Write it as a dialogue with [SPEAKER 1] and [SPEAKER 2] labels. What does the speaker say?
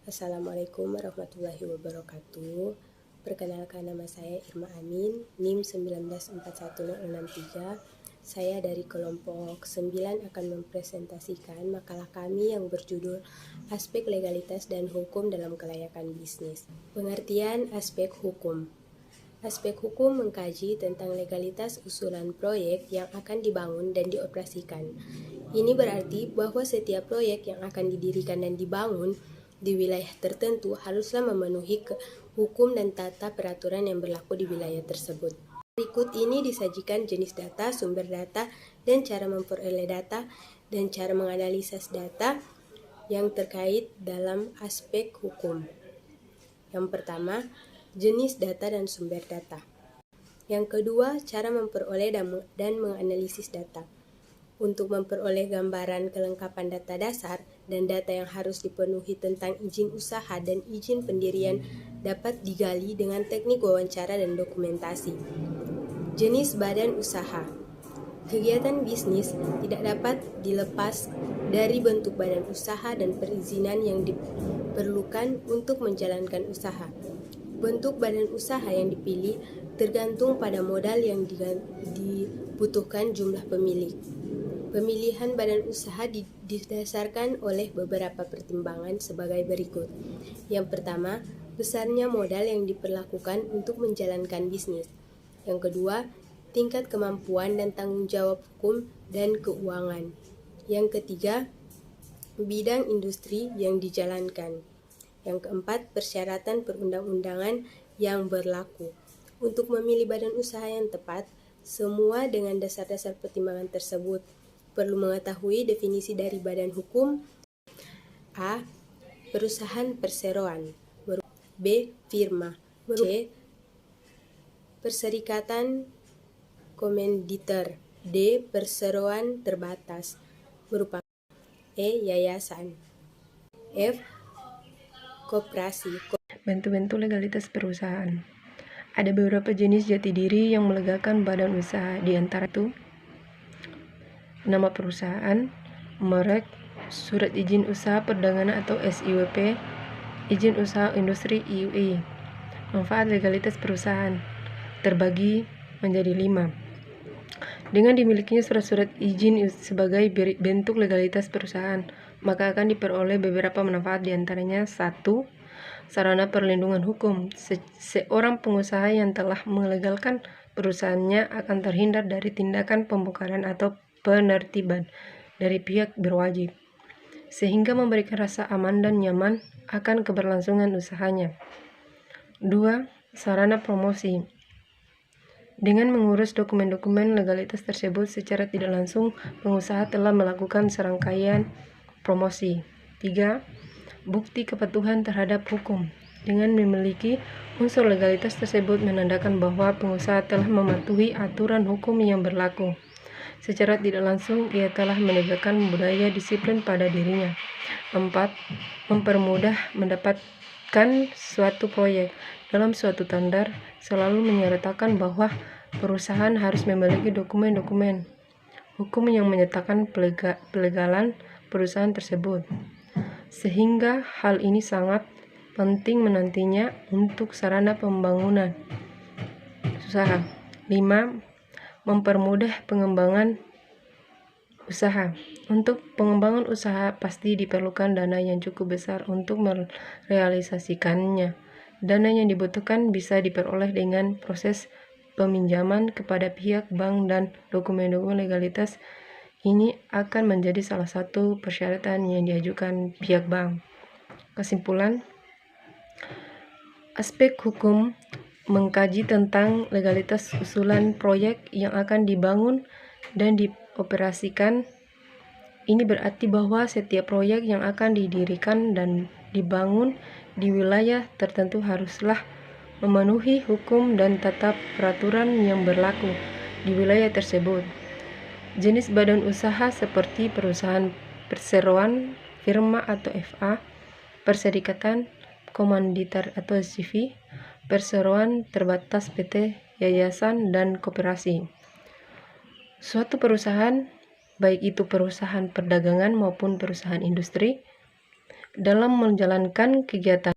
[SPEAKER 1] Assalamualaikum warahmatullahi wabarakatuh. Perkenalkan, nama saya Irma Amin, NIM 1941063. Saya dari kelompok 9 akan mempresentasikan makalah kami yang berjudul Aspek Legalitas dan Hukum dalam Kelayakan Bisnis. Pengertian aspek hukum. Aspek hukum mengkaji tentang legalitas usulan proyek yang akan dibangun dan dioperasikan. Ini berarti bahwa setiap proyek yang akan didirikan dan dibangun di wilayah tertentu haruslah memenuhi hukum dan tata peraturan yang berlaku di wilayah tersebut. Berikut ini disajikan jenis data, sumber data, dan cara memperoleh data dan cara menganalisis data yang terkait dalam aspek hukum. Yang pertama, jenis data dan sumber data. Yang kedua, cara memperoleh dan menganalisis data. Untuk memperoleh gambaran kelengkapan data dasar dan data yang harus dipenuhi tentang izin usaha dan izin pendirian dapat digali dengan teknik wawancara dan dokumentasi. Jenis badan usaha. Kegiatan bisnis tidak dapat dilepas dari bentuk badan usaha dan perizinan yang diperlukan untuk menjalankan usaha. Bentuk badan usaha yang dipilih tergantung pada modal yang dibutuhkan jumlah pemilik. Pemilihan badan usaha didasarkan oleh beberapa pertimbangan sebagai berikut. Yang pertama, besarnya modal yang diperlakukan untuk menjalankan bisnis. Yang kedua, tingkat kemampuan dan tanggung jawab hukum dan keuangan. Yang ketiga, bidang industri yang dijalankan. Yang keempat, persyaratan perundang-undangan yang berlaku. Untuk memilih badan usaha yang tepat, semua dengan dasar-dasar pertimbangan tersebut, perlu mengetahui definisi dari badan hukum. A. Perusahaan perseroan. B. Firma. C. Perserikatan komanditer. D. Perseroan terbatas merupakan. E. Yayasan. F. Koperasi.
[SPEAKER 2] Bentuk-bentuk legalitas perusahaan. Ada beberapa jenis jati diri yang melegakan badan usaha, di antara itu nama perusahaan, merek, surat izin usaha perdagangan atau SIWP, izin usaha industri IUI. Manfaat legalitas perusahaan terbagi menjadi 5. Dengan dimilikinya surat-surat izin sebagai bentuk legalitas perusahaan, maka akan diperoleh beberapa manfaat, di antaranya 1. Sarana perlindungan hukum. Seorang pengusaha yang telah melegalkan perusahaannya akan terhindar dari tindakan pembongkaran atau penertiban dari pihak berwajib, sehingga memberikan rasa aman dan nyaman akan keberlangsungan usahanya. 2. Sarana promosi. Dengan mengurus dokumen-dokumen legalitas tersebut secara tidak langsung, pengusaha telah melakukan serangkaian promosi. 3. Bukti kepatuhan terhadap hukum. Dengan memiliki unsur legalitas tersebut menandakan bahwa pengusaha telah mematuhi aturan hukum yang berlaku. Secara tidak langsung, ia telah menegakkan budaya disiplin pada dirinya. 4. Mempermudah mendapatkan suatu proyek. Dalam suatu tender, selalu menyertakan bahwa perusahaan harus memiliki dokumen-dokumen hukum yang menyatakan pelegalan perusahaan tersebut, sehingga hal ini sangat penting menantinya untuk sarana pembangunan usaha. 5. Mempermudah pengembangan usaha. Untuk pengembangan usaha pasti diperlukan dana yang cukup besar untuk merealisasikannya. Dana yang dibutuhkan bisa diperoleh dengan proses peminjaman kepada pihak bank, dan dokumen-dokumen legalitas ini akan menjadi salah satu persyaratan yang diajukan pihak bank. Kesimpulan, aspek hukum mengkaji tentang legalitas usulan proyek yang akan dibangun dan dioperasikan. Ini berarti bahwa setiap proyek yang akan didirikan dan dibangun di wilayah tertentu haruslah memenuhi hukum dan tata peraturan yang berlaku di wilayah tersebut. Jenis badan usaha seperti perusahaan perseroan, firma atau FA, perserikatan komanditer atau CV, perseroan terbatas PT, yayasan, dan koperasi. Suatu perusahaan, baik itu perusahaan perdagangan maupun perusahaan industri, dalam menjalankan kegiatan